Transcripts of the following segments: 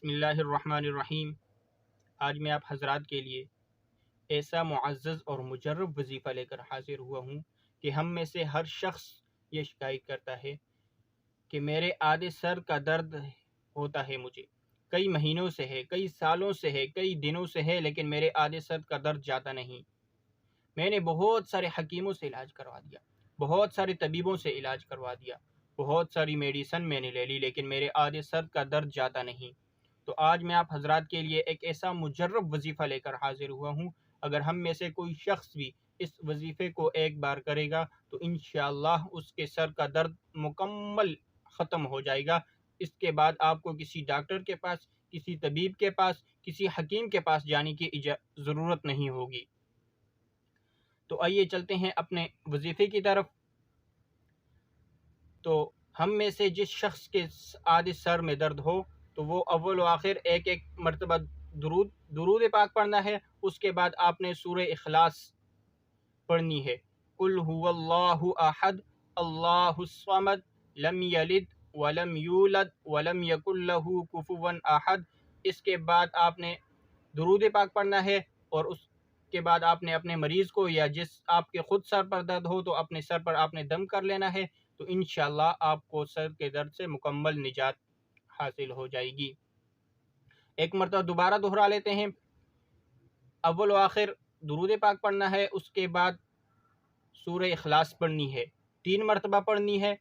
بسم اللہ الرحمن الرحیم۔ آج میں آپ حضرات کے لیے ایسا معزز اور مجرب وظیفہ لے کر حاضر ہوا ہوں کہ ہم میں سے ہر شخص یہ شکایت کرتا ہے کہ میرے آدھے سر کا درد ہوتا ہے، مجھے کئی مہینوں سے ہے، کئی سالوں سے ہے، کئی دنوں سے ہے، لیکن میرے آدھے سر کا درد جاتا نہیں۔ میں نے بہت سارے حکیموں سے علاج کروا دیا، بہت سارے طبیبوں سے علاج کروا دیا، بہت ساری میڈیسن میں نے لے لی، لیکن میرے آدھے سر کا درد جاتا نہیں۔ تو آج میں آپ حضرات کے لیے ایک ایسا مجرب وظیفہ لے کر حاضر ہوا ہوں۔ اگر ہم میں سے کوئی شخص بھی اس وظیفے کو ایک بار کرے گا تو انشاءاللہ اس کے سر کا درد مکمل ختم ہو جائے گا۔ اس کے بعد آپ کو کسی ڈاکٹر کے پاس، کسی طبیب کے پاس، کسی حکیم کے پاس جانے کی ضرورت نہیں ہوگی۔ تو آئیے چلتے ہیں اپنے وظیفے کی طرف۔ تو ہم میں سے جس شخص کے آدھے سر میں درد ہو تو وہ اول و آخر ایک مرتبہ درود پاک پڑھنا ہے۔ اس کے بعد آپ نے سورہ اخلاص پڑھنی ہے۔ قل هو اللہ احد اللہ الصمد لم یلد ولم یولد ولم یکن لہ کفوا احد۔ اس کے بعد آپ نے درود پاک پڑھنا ہے، اور اس کے بعد آپ نے اپنے مریض کو یا جس آپ کے خود سر پر درد ہو تو اپنے سر پر آپ نے دم کر لینا ہے، تو انشاءاللہ آپ کو سر کے درد سے مکمل نجات حاصل ہو جائے گی۔ ایک مرتبہ دوبارہ دہرا لیتے ہیں۔ اول و آخر درود پاک پڑھنا ہے، اس کے بعد سورہ اخلاص پڑھنی ہے، 3 مرتبہ پڑھنی ہے۔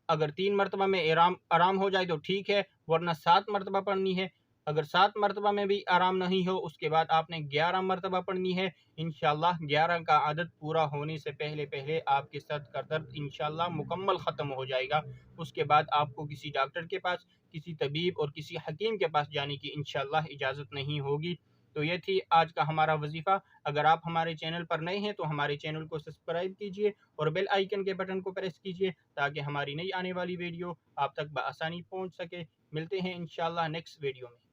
اگر 3 مرتبہ میں آرام ہو جائے تو ٹھیک ہے، ورنہ 7 مرتبہ پڑھنی ہے۔ اگر 7 مرتبہ میں بھی آرام نہیں ہو، اس کے بعد آپ نے 11 مرتبہ پڑھنی ہے۔ انشاءاللہ 11 کا عدد پورا ہونے سے پہلے آپ کے سر کا درد انشاءاللہ مکمل ختم ہو جائے گا۔ اس کے بعد آپ کو کسی ڈاکٹر کے پاس، کسی طبیب اور کسی حکیم کے پاس جانے کی انشاءاللہ اجازت نہیں ہوگی۔ تو یہ تھی آج کا ہمارا وظیفہ۔ اگر آپ ہمارے چینل پر نئے ہیں تو ہمارے چینل کو سبسکرائب کیجئے اور بیل آئیکن کے بٹن کو پریس کیجئے تاکہ ہماری نئی آنے والی ویڈیو آپ تک بآسانی پہنچ سکے۔ ملتے ہیں انشاءاللہ نیکسٹ ویڈیو میں۔